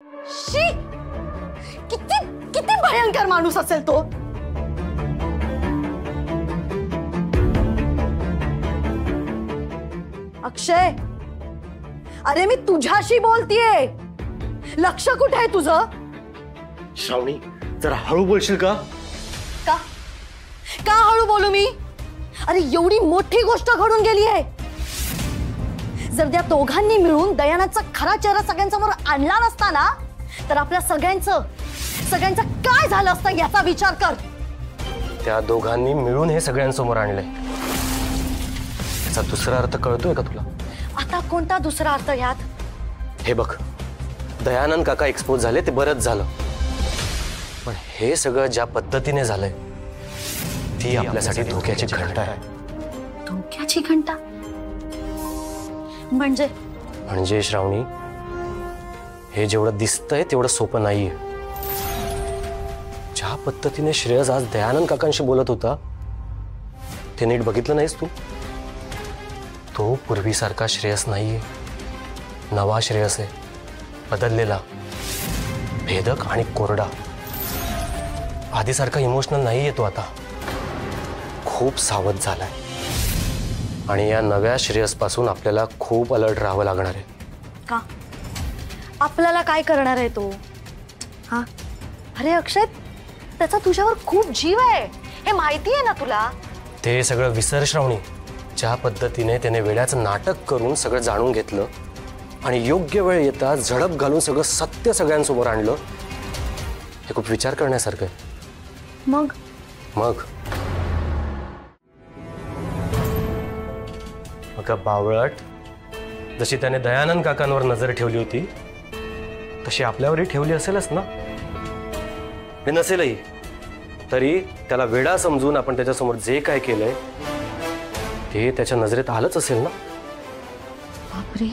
शी, किती किती भयंकर माणूस असेल तो. अक्षय, अरे मी तुझ्याशी बोलतीये. लक्ष कुठे आहे तुझं? श्रावणी, जरा हळू बोलशील का? का का हळू बोलू मी? अरे एवढी मोठी गोष्ट घडून गेली आहे. जर त्या दोघांनी मिळून दयानंदचा खरा चेहरा सगळ्यांसमोर आणला नसता ना, तर आपल्या सगळ्यांचं काय झालं असतं याचा विचार कर. त्या दोघांनी मिळून हे सगळ्यांसमोर आणलंय. त्याचा दुसरा अर्थ कळतोय का तुला? आता कोणता दुसरा अर्थ यात? हे बघ, दयानंद काका एक्सपोज झाले ते बरंच झालं, पण हे सगळं ज्या पद्धतीने झालंय ती आपल्यासाठी धोक्याची घंटा आहे. धोक्याची घंटा म्हणजे श्रावणी, हे जेवढं दिसतंय तेवढं सोपं नाहीये. ज्या पद्धतीने श्रेयस आज दयानंद काकांशी बोलत होता ते नीट बघितलं नाहीस तू? तो पूर्वीसारखा श्रेयस नाहीये, नवा श्रेयस आहे, बदललेला, भेदक आणि कोरडा. आधीसारखा इमोशनल नाहीये तो आता, खूप सावध झालाय. आणि या नव्या श्रेयस पासून आपल्याला खूप अलर्ट राहावं लागणार आहे. का? आपल्याला काय करणार आहे तो? हा, अरे अक्षय, त्याचा तुझ्यावर खूप जीव आहे, हे माहिती आहे ना तुला. ते सगळं विसर श्रावणी. ज्या पद्धतीने त्याने वेड्याचं नाटक करून सगळं जाणून घेतलं आणि योग्य वेळ येता झडप घालून सगळं सत्य सगळ्यांसमोर आणलं, हे खूप विचार करण्यासारखं आहे. मग बावळट, जशी त्याने दयानंद काकांवर नजर ठेवली होती तशी आपल्यावरही ठेवली असेलच ना. हे नसेलही तरी त्याला वेडा समजून आपण त्याच्यासमोर जे काय केलंय ते त्याच्या नजरेत आलंच असेल ना. बापरे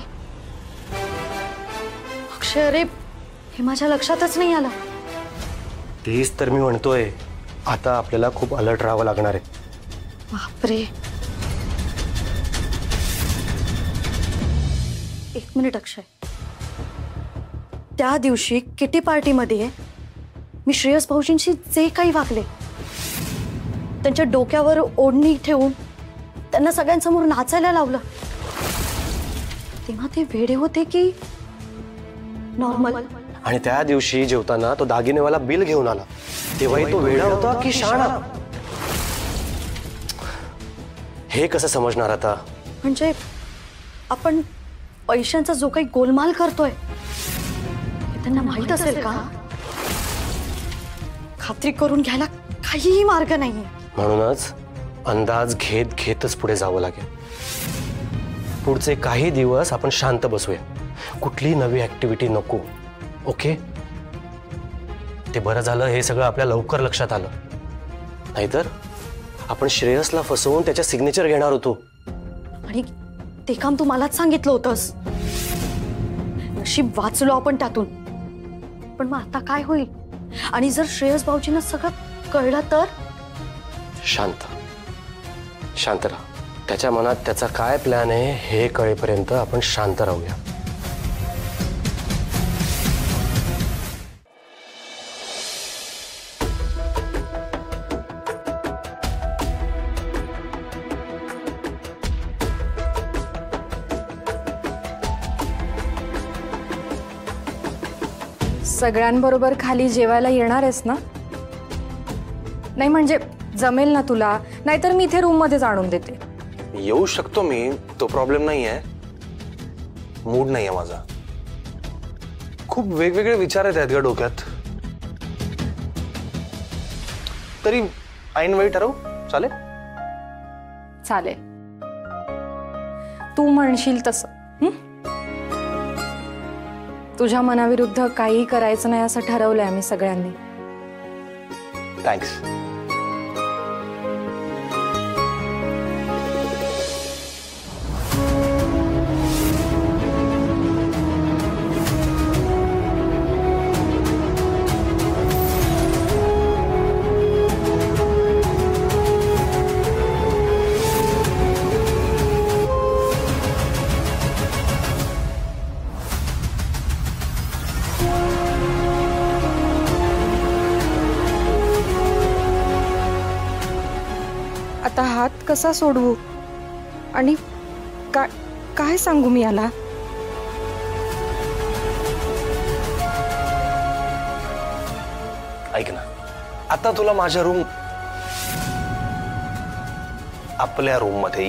अक्षय, अरे हे माझ्या लक्षातच नाही आलं. तेच तर मी म्हणतोय, आता आपल्याला खूप अलर्ट राहावं लागणार आहे. बापरे, एक मिनिट अक्षय. त्या दिवशी किटी पार्टीमध्ये मी श्रेयस भाऊजींशी जे काही वागले, त्यांच्या डोक्यावर ओढणी ठेवून त्यांना सगळ्यांसमोर नाचायला लावलं, तेव्हा ते वेडे होते की नॉर्मल? आणि त्या दिवशी जेवताना तो दागिनेवाला बिल घेऊन आला, तेव्हाही तो वेडा होता की शाणा? हे कसं समजणार आता? म्हणजे आपण पैशांचा जो काही गोलमाल करतोय हे त्यांना माहित असेल का? खात्री करून घ्यायला काहीही मार्ग नाहीये. म्हणूनच अंदाज घेत घेतच पुढे जावं लागेल. पुढचे काही दिवस आपण शांत बसूया, कुठली नवी ऍक्टिव्हिटी नको. ओके? ते बरं झालं हे सगळं आपल्या लवकर लक्षात आलं, नाहीतर आपण श्रेयसला फसवून त्याच्या सिग्नेचर घेणार होतो. आणि ते काम तू मलाच सांगितलं होतंस. नशीब वाचलो आपण त्यातून. पण मग आता काय होईल? आणि जर श्रेयस भाऊजींना सगळं कळलं तर? शांत राहा. त्याच्या मनात त्याचा काय प्लॅन आहे हे कळेपर्यंत आपण शांत राहूया. सगळ्यांबरोबर खाली जेवायला येणार आहेस ना? नाही म्हणजे जमेल ना तुला? नाहीतर मी इथे रूम मध्येच आणून देते. येऊ शकतो मी, तो प्रॉब्लेम नाहीये. मूड नाहीये माझा. खूप वेगवेगळे विचार आहेत ग डोक्यात. तरी ऐन वेळी ठरवू, चालेल? चालेल, तू म्हणशील तसं. तुझ्या मनाविरुद्ध काही करायचं नाही असं ठरवलंय आम्ही सगळ्यांनी. थँक्स. आता हात कसा सोडवू आणि काय सांगू मी याला? ऐक ना, आता तुला माझ्या आपल्या रूम मध्ये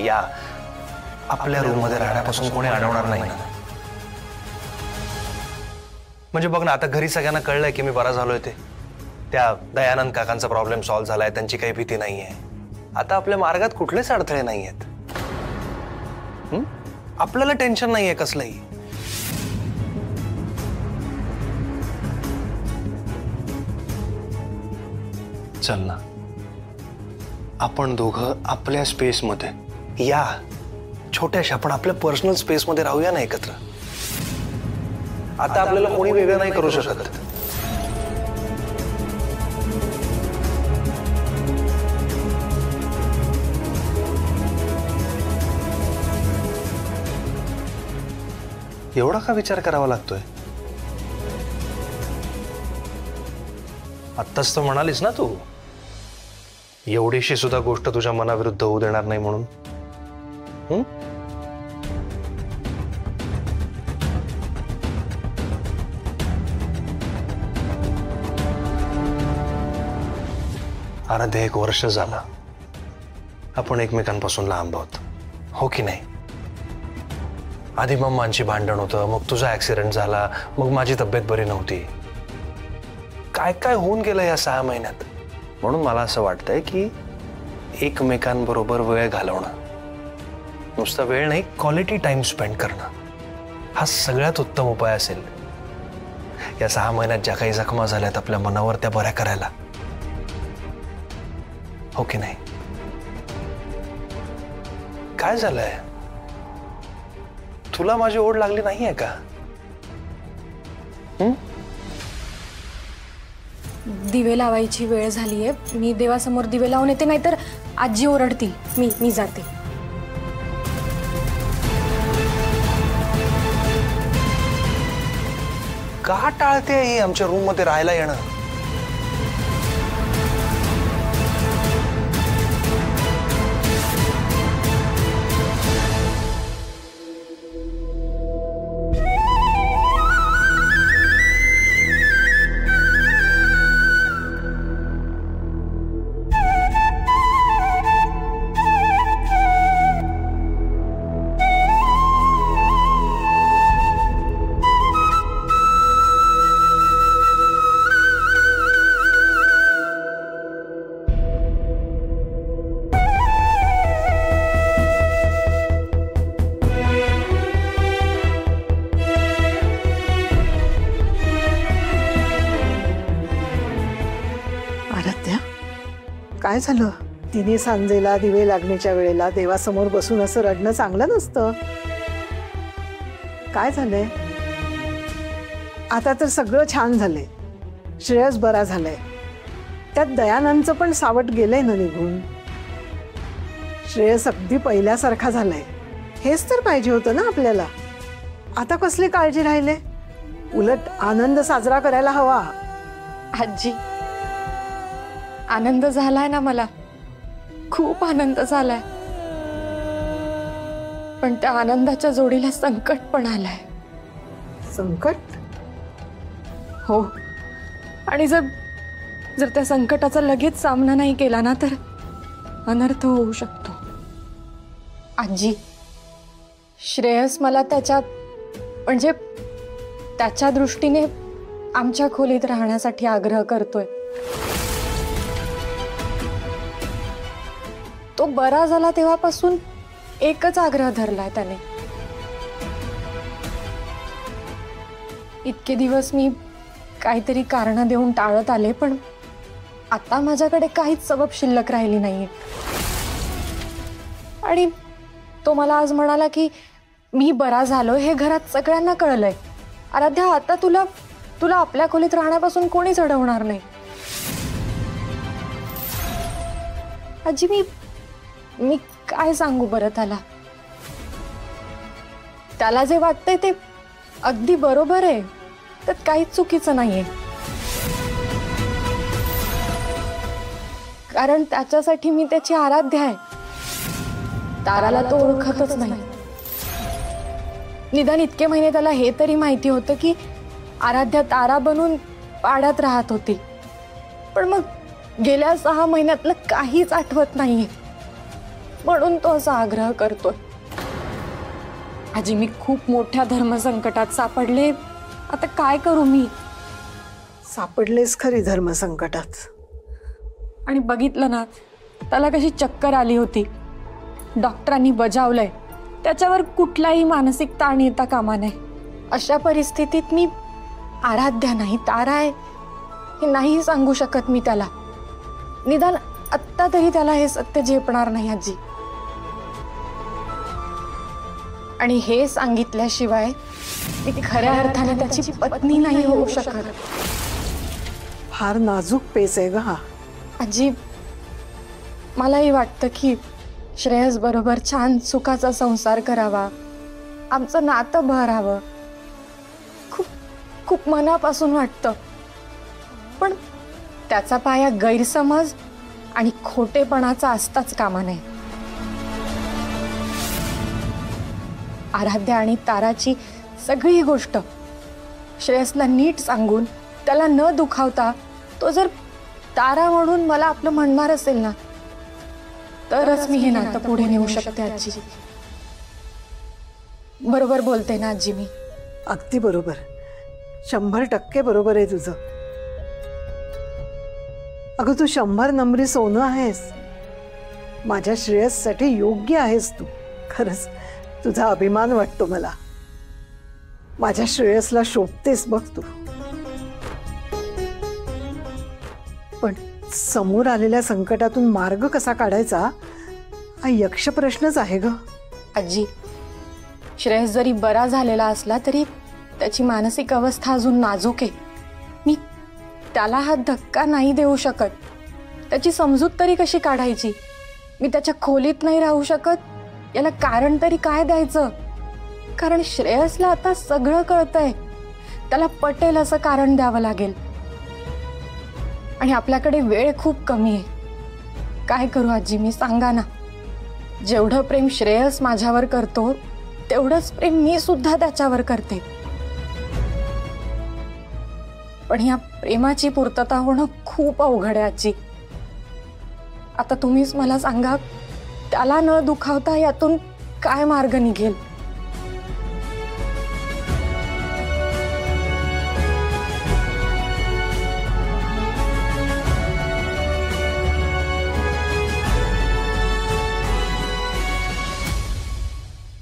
राहण्यापासून कोणी अडवणार नाही ना? म्हणजे बघ ना, आता घरी सगळ्यांना कळलंय की मी बरा झालोय. त्या दयानंद काकांचा प्रॉब्लेम सॉल्व्ह झालाय, त्यांची काही भीती नाहीये. आता आपल्या मार्गात कुठलेच अडथळे नाहीयेत. आपल्याला टेन्शन नाहीये कसलंही. चल ना, आपण दोघं आपल्या स्पेस मध्ये, या छोट्याशा आपण आपल्या पर्सनल स्पेस मध्ये राहूया ना एकत्र. आता आपल्याला कोणी वेगळं नाही करू शकत. एवढा का विचार करावा लागतोय? आत्ताच तर म्हणालीस ना तू, एवढीशी सुद्धा गोष्ट तुझ्या मनाविरुद्ध होऊ देणार नाही म्हणून. अर्धे 1 वर्ष झालं आपण एकमेकांपासून लांब आहोत, हो की नाही? आधी मम्मांची भांडण होतं, मग तुझा ऍक्सिडेंट झाला, मग माझी तब्येत बरी नव्हती. काय काय होऊन गेलं या 6 महिन्यात. म्हणून मला असं वाटतंय की एकमेकांबरोबर वेळ घालवणं, नुसता वेळ नाही, क्वालिटी टाइम स्पेंड करणं, हा सगळ्यात उत्तम उपाय असेल या 6 महिन्यात ज्या काही जखमा झाल्यात आपल्या मनावर त्या बऱ्या करायला, हो की नाही? काय झालंय? तुला माझी ओढ लागली नाहीये का? दिवे लावायची वेळ झालीये. मी देवासमोर दिवे लावून येते, नाहीतर आजी ओरडतील. मी जाते. का टाळते ही आमच्या रूम मध्ये राहायला येणं? काय झालं? तिने सांजेला दिवे लागण्याच्या वेळेला देवासमोर बसून असं रडणं चांगलं नसतं. काय झालंय? आता तर सगळं छान झालंय. श्रेयस बरा झालाय. त्यात दयानंदचं पण सावट गेलंय ना निघून. श्रेयस अगदी पहिल्यासारखा झालाय. हेच तर पाहिजे होतं ना आपल्याला. आता कसली काळजी राहिले? उलट आनंद साजरा करायला हवा. आजी, आनंद झालाय ना, मला खूप आनंद झालाय. पण त्या आनंदाच्या जोडीला संकट पण आलंय. संकट? हो. आणि जर त्या संकटाचा लगेच सामना नाही केला ना, तर अनर्थ होऊ शकतो. आजी, श्रेयस मला त्याच्या दृष्टीने आमच्या खोलीत राहण्यासाठी आग्रह करतोय. तो बरा झाला तेव्हापासून एकच आग्रह धरलाय त्याने. इतके दिवस मी काहीतरी कारण देऊन टाळत आले, पण आता माझ्याकडे काहीच सबब शिल्लक राहिली नाहीये. आणि तो मला आज म्हणाला की मी बरा झालो हे घरात सगळ्यांना कळलंय. आराध्या, आता तुला आपल्या खोलीत राहण्यापासून कोणीच अडवणार नाही. आजी, मी काय सांगू बरं त्याला जे वाटतंय ते अगदी बरोबर आहे. त्यात काहीच चुकीचं नाहीये. कारण त्याच्यासाठी मी त्याची आराध्या आहे. ताराला तो ओळखतच नाही. निदान इतके महिने त्याला हे तरी माहिती होतं की आराध्या तारा बनून पाड्यात राहत होती. पण मग गेल्या 6 महिन्यातलं काहीच आठवत नाहीये, म्हणून तो असा आग्रह करतोय. आजी, मी खूप मोठ्या धर्मसंकटात सापडले. आता काय करू मी? सापडलेस खरी धर्मसंकटात. आणि बघितलं ना, त्याला कशी चक्कर आली होती. डॉक्टरांनी बजावलंय त्याच्यावर कुठलाही मानसिक ताण येता कामा नये. अशा परिस्थितीत मी आराध्या नाही तारा आहे हे नाही सांगू शकत मी त्याला. निदान आत्ता तरी त्याला हे सत्य झेपणार नाही आजी. आणि हे सांगितल्याशिवाय मी खऱ्या अर्थाने त्याची पत्नी नाही होऊ शकत. फार नाजूक पेच आहे ग हा. आजी, मलाही वाटतं की श्रेयस बरोबर छान सुखाचा संसार करावा, आमचं नातं बहरावं. खूप खूप मनापासून वाटतं. पण त्याचा पाया गैरसमज आणि खोटेपणाचा असताच कामा नये. आराध्या आणि ताराची सगळी गोष्ट श्रेयसला नीट सांगून त्याला न दुखावता तो जर तारा म्हणून मला आपलं म्हणणार असेल ना, तरच मी हे नातं पुढे नेऊ शकते आजी. बरोबर बोलते ना आजी मी? अगदी बरोबर, 100% बरोबर आहे तुझं. अगं तू 100 नंबरी सोनं आहेस. माझ्या श्रेयससाठी योग्य आहेस तू. खरंच तुझा अभिमान वाटतो मला. माझ्या श्रेयसला शोभतेस बघ तू. पण समोर आलेल्या संकटातून मार्ग कसा काढायचा हा यक्ष प्रश्नच आहे ग. आजी, श्रेयस जरी बरा झालेला असला तरी त्याची मानसिक अवस्था अजून नाजूक आहे. मी त्याला हा धक्का नाही देऊ शकत. त्याची समजूत तरी कशी काढायची? मी त्याच्या खोलीत नाही राहू शकत. याला कारण तरी काय द्यायचं? कारण श्रेयसला आता सगळं कळतंय. त्याला पटेल असं कारण द्यावं लागेल. आणि आपल्याकडे वेळ खूप कमी आहे. काय करू आजी मी? सांगा ना. जेवढं प्रेम श्रेयस माझ्यावर करतो तेवढंच प्रेम मी सुद्धा त्याच्यावर करते. पण या प्रेमाची पूर्तता होणं खूप अवघड आहे आजी. आता तुम्हीच मला सांगा, त्याला न दुखावता यातून काय मार्ग निघेल?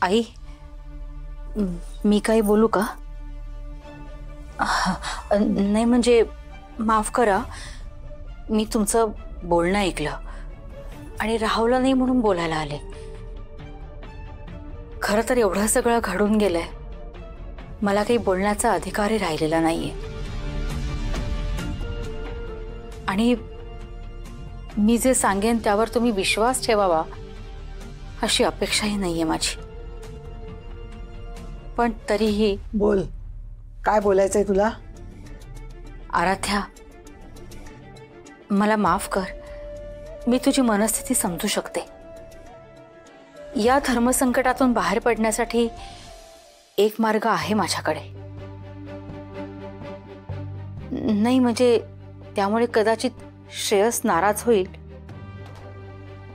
आई, मी काही बोलू का? नाही म्हणजे माफ करा, मी तुमचं बोलणं ऐकलं आणि राहुलं नाही म्हणून बोलायला आले. खरं तर एवढं सगळं घडून गेलंय, मला काही बोलण्याचा अधिकारही राहिलेला नाहीये. आणि मी जे सांगेन त्यावर तुम्ही विश्वास ठेवावा अशी अपेक्षाही नाहीये माझी. पण तरीही बोल, काय बोलायचंय तुला? आराध्या, मला माफ कर. मी तुझी मनस्थिती समजू शकते. या धर्मसंकटातून बाहेर पडण्यासाठी एक मार्ग आहे माझ्याकडे. नाही म्हणजे त्यामुळे कदाचित श्रेयस नाराज होईल,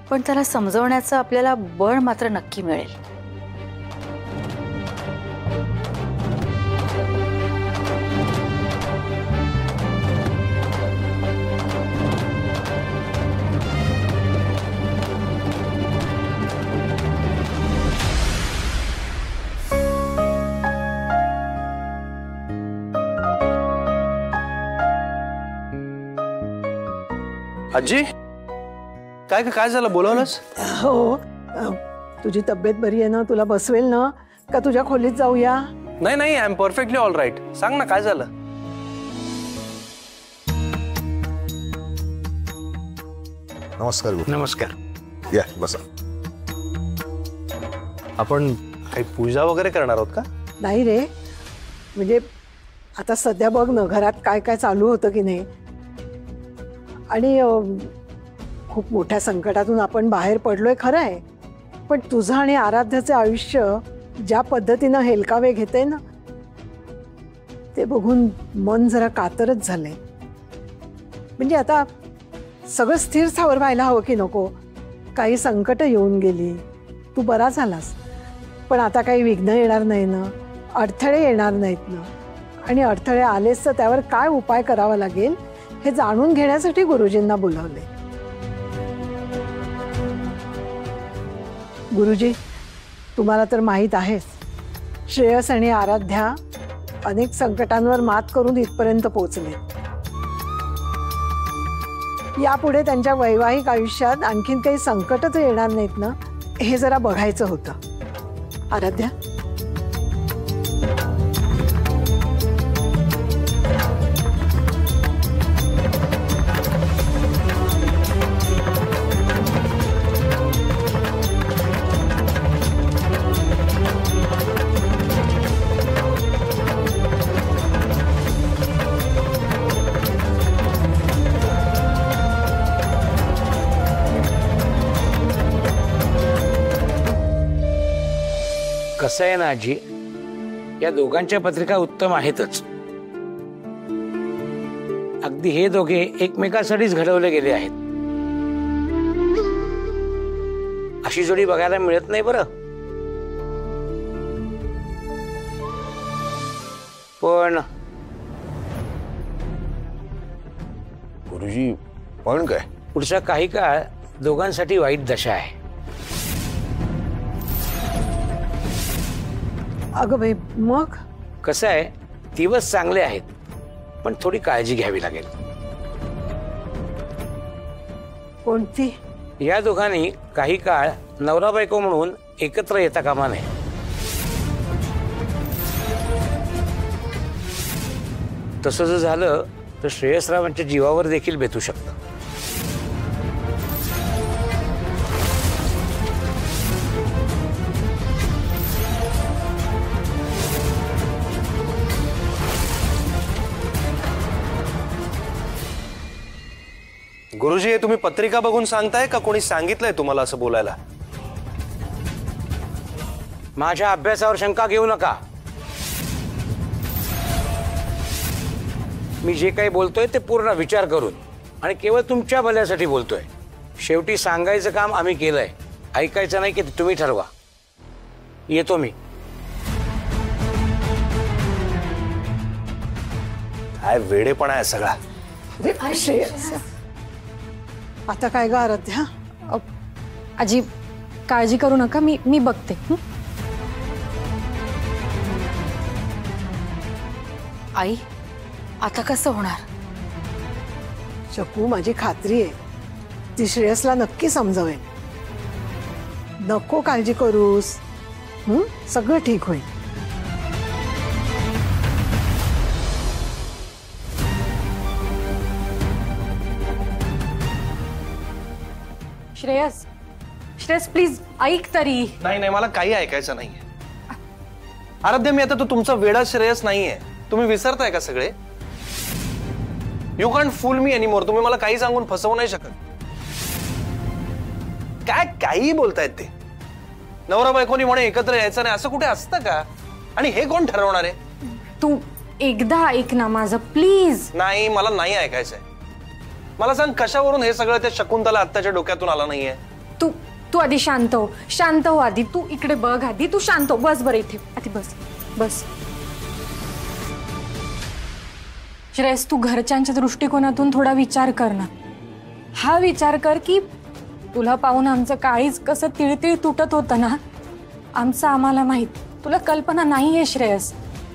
पण त्याला समजवण्याचं आपल्याला बळ मात्र नक्की मिळेल. आजी, काय काय झालं? बोलवलंस? हो, तुझी तब्येत बरी आहे ना? तुला बसवेल ना का तुझ्या खोलीत जाऊया? नाही नाही, I am perfectly all right. सांग ना काय झालं? नमस्कार. नमस्कार. या बसा. आपण काही पूजा वगैरे करणार आहोत का? नाही रे, म्हणजे आता सध्या बघ ना घरात काय काय चालू होतं की नाही. आणि खूप मोठ्या संकटातून आपण बाहेर पडलोय खरं आहे. पण तुझं आणि आराध्याचे आयुष्य ज्या पद्धतीनं हेलकावे घेते ना, ते बघून मन जरा कातरच झालंय. म्हणजे आता सगळं स्थिर स्थावर व्हायला हवं की नको. काही संकट येऊन गेली, तू बरा झालास, पण आता काही विघ्न येणार नाही ना, अडथळे येणार नाहीत ना. आणि अडथळे आलेच तर त्यावर काय उपाय करावा लागेल हे जाणून घेण्यासाठी गुरुजींना बोलावले. गुरुजी, तुम्हाला तर माहीत आहेच, श्रेयस आणि आराध्या अनेक संकटांवर मात करून इथपर्यंत पोहोचले. यापुढे त्यांच्या वैवाहिक आयुष्यात आणखीन काही संकटच येणार नाहीत ना, हे जरा बघायचं होतं. आराध्या, कसं आहे ना आजी, या दोघांच्या पत्रिका उत्तम आहेतच. अगदी हे दोघे एकमेकांसाठीच घडवले गेले आहेत. अशी जोडी बघायला मिळत नाही बरं. पण गुरुजी, पण काय? पुढचा काही काळ दोघांसाठी वाईट दशा आहे. अगं बाई, मग कसं आहे, दिवस चांगले आहेत, पण थोडी काळजी घ्यावी लागेल. कोणती? या दोघांनी काही काळ नवरा बायको म्हणून एकत्र येता कामा नये. तसं जर झालं तर श्रेयसरावांच्या जीवावर देखील बेतू शकतं. गुरुजी, हे तुम्ही पत्रिका बघून सांगताय का कोणी सांगितलंय तुम्हाला असं बोलायला? माझ्या अभ्यासावर शंका घेऊ नका. मी जे काही बोलतोय ते पूर्ण विचार करून आणि केवळ तुमच्या भल्यासाठी बोलतोय. शेवटी सांगायचं काम आम्ही केलंय, ऐकायचं नाही की तुम्ही ठरवा. येतो मी. काय वेडेपणा आहे सगळा. श्रेयस, आता काय ग आराध्या? आजी, काळजी करू नका, मी बघते. आई, आता कसं होणार? शकू, माझी खात्री आहे ती श्रेयसला नक्की समजवेल. नको काळजी करूस, सगळं ठीक होईल. श्रेयस, श्रेयस प्लीज ऐक तरी. नाही, मला काही ऐकायचं नाहीये. आराध्या, मी आता तो तुमचा वेडा श्रेयस नाहीये. तुम्ही विसरताय का सगळे? You can't fool me anymore. तुम्ही मला काही सांगून फसवू नाही शकत. काय काही बोलतायत ते? नवरा बायकोनी म्हणे एकत्र यायचं नाही, असं कुठे असतं का? आणि हे कोण ठरवणार आहे? तू एकदा ऐक ना माझं प्लीज. नाही, मला नाही ऐकायचंय. मला सांग, कशावरून हे सगळं त्या शकुंतला आत्ताच्या डोक्यातून आलं नाहीये? तू आधी शांत हो आधी. तू इकडे बघ आधी. तू शांत हो. बस बरं इथे आधी बस. श्रेयस, तू घरच्यांच्या दृष्टिकोनातून थोडा विचार कर ना. हा विचार कर की तुला पाहून आमचं काळीज कसं तिळतिळ तुटत होतं ना. आमचं आम्हाला माहित, तुला कल्पना नाहीये श्रेयस.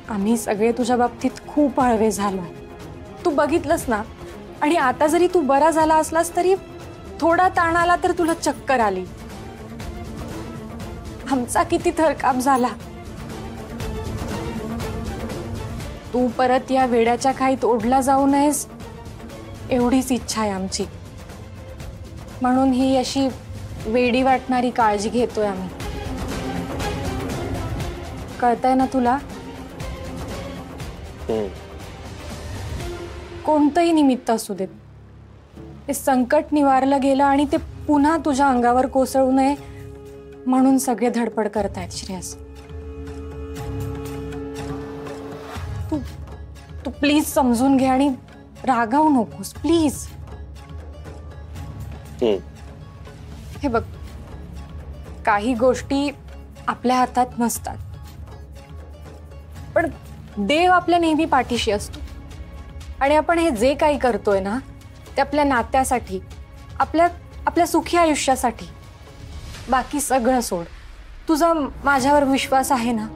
आम्ही सगळे तुझ्या बाबतीत खूप हळवे झालो. तू बघितलंस ना. आणि आता जरी तू बरा झाला असलास तरी थोडा ताण आला तर तुला चक्कर आली. आमचा किती थरकाप झाला. तू परत या वेड्याच्या खाईत ओढला जाऊ नयेस एवढीच इच्छा आहे आमची. म्हणून ही अशी वेडी वाटणारी काळजी घेतोय आम्ही. कळतंय ना तुला? कोणतंही निमित्त असू देत, ते संकट निवारलं गेलं आणि ते पुन्हा तुझ्या अंगावर कोसळू नये म्हणून सगळे धडपड करतायत श्रेयस. तू तू प्लीज समजून घे आणि रागावू नकोस प्लीज. हे बघ, काही गोष्टी आपल्या हातात नसतात, पण देव आपल्या नेहमी पाठीशी असतो. आणि आपण हे जे काही करतोय ना ते आपल्या नात्यासाठी, आपल्या सुखी आयुष्यासाठी. बाकी सगळं सोड. तुझा माझ्यावर विश्वास आहे ना?